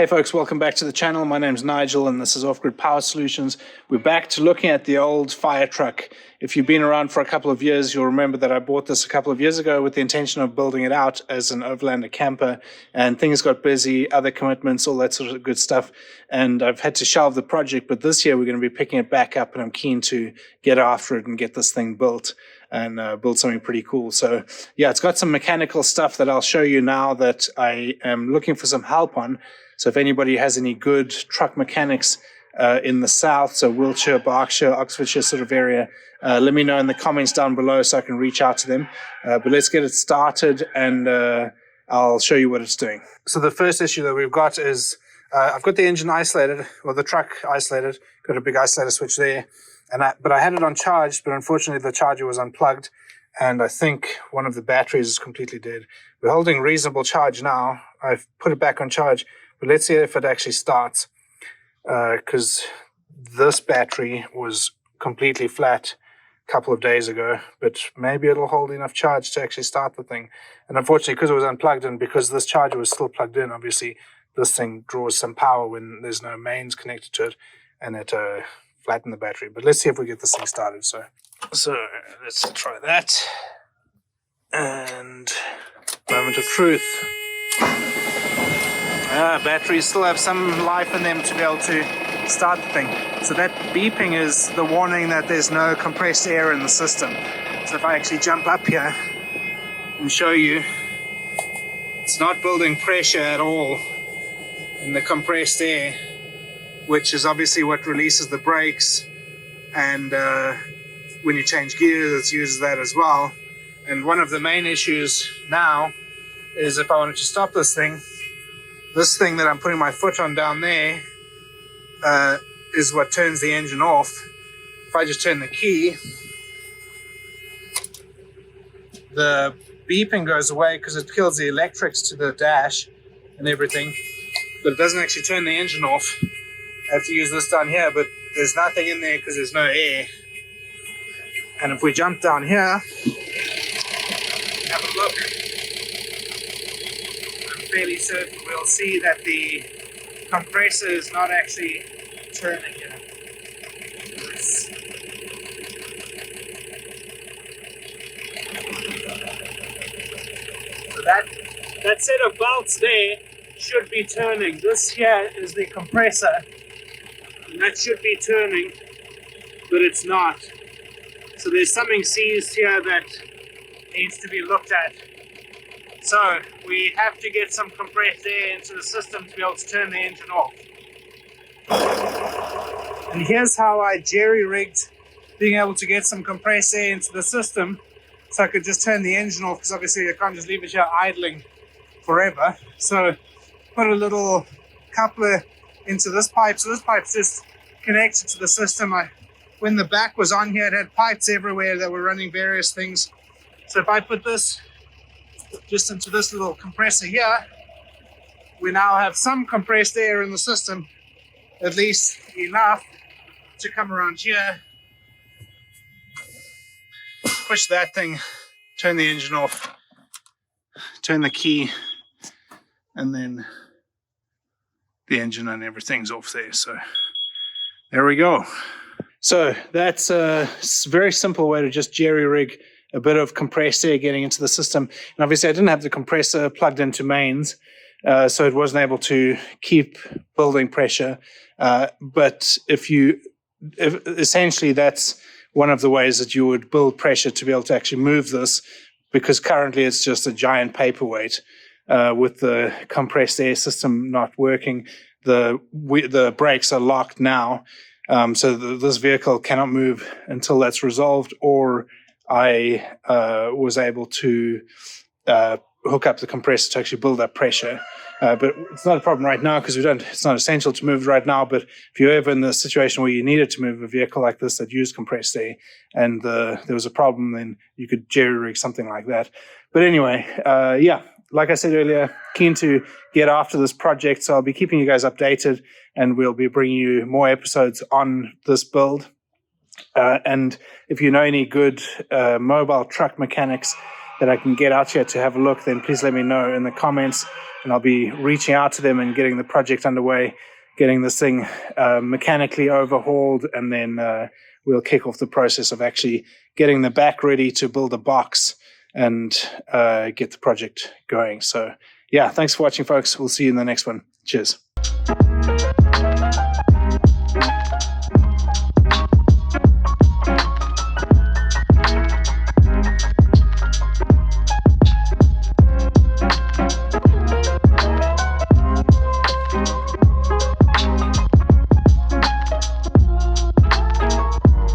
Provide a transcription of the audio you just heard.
Hey folks, welcome back to the channel. My name's Nigel and this is Offgrid Power Solutions. We're back to looking at the old Firetruck. If you've been around for a couple of years, you'll remember that I bought this a couple of years ago with the intention of building it out as an Overlander camper, and things got busy, other commitments, all that sort of good stuff, and I've had to shelve the project. But this year we're going to be picking it back up, and I'm keen to get after it and get this thing built and build something pretty cool. So yeah, it's got some mechanical stuff that I'll show you now that I am looking for some help on. So if anybody has any good truck mechanics in the south, so Wiltshire, Berkshire, Oxfordshire sort of area, let me know in the comments down below so I can reach out to them. But let's get it started and I'll show you what it's doing. So the first issue that we've got is I've got the engine isolated, or the truck isolated, got a big isolator switch there. But I had it on charge, but unfortunately the charger was unplugged and I think one of the batteries is completely dead. We're holding reasonable charge now. I've put it back on charge. But let's see if it actually starts, because this battery was completely flat a couple of days ago, but maybe it'll hold enough charge to actually start the thing. And unfortunately, because it was unplugged and because this charger was still plugged in, obviously this thing draws some power when there's no mains connected to it, and it flattened the battery. But let's see if we get this thing started. So let's try that. And moment of truth. Batteries still have some life in them to be able to start the thing. So that beeping is the warning that there's no compressed air in the system. So if I actually jump up here and show you, it's not building pressure at all in the compressed air, which is obviously what releases the brakes, and when you change gears it uses that as well. And one of the main issues now is if I wanted to stop this thing that I'm putting my foot on down there is what turns the engine off. If I just turn the key, the beeping goes away because it kills the electrics to the dash and everything, but it doesn't actually turn the engine off. I have to use this down here, but there's nothing in there because there's no air. And if we jump down here, have a look, fairly certain we'll see that the compressor is not actually turning here. So that set of belts there should be turning. This here is the compressor, and that should be turning, but it's not. So there's something seized here that needs to be looked at. So we have to get some compressed air into the system to be able to turn the engine off. And here's how I jerry-rigged being able to get some compressed air into the system so I could just turn the engine off, because obviously I can't just leave it here idling forever. So put a little coupler into this pipe. So this pipe's just connected to the system. When the back was on here, it had pipes everywhere that were running various things. So if I put this just into this little compressor here, we now have some compressed air in the system, at least enough to come around here, push that thing, turn the engine off, turn the key, and then the engine and everything's off there. So there we go. So that's a very simple way to just jerry-rig a bit of compressed air getting into the system. And obviously I didn't have the compressor plugged into mains, so it wasn't able to keep building pressure. But essentially that's one of the ways that you would build pressure to be able to actually move this, because currently it's just a giant paperweight. With the compressed air system not working, the brakes are locked now, so this vehicle cannot move until that's resolved, or I was able to hook up the compressor to actually build up pressure. But it's not a problem right now because it's not essential to move right now. But if you're ever in the situation where you needed to move a vehicle like this that used compressed air and there was a problem, then you could jerry-rig something like that. But anyway, yeah, like I said earlier, keen to get after this project. So I'll be keeping you guys updated and we'll be bringing you more episodes on this build. And if you know any good mobile truck mechanics that I can get out here to have a look, then please let me know in the comments, and I'll be reaching out to them and getting the project underway, getting this thing mechanically overhauled, and then we'll kick off the process of actually getting the back ready to build a box and get the project going. So yeah, thanks for watching, folks. We'll see you in the next one. Cheers.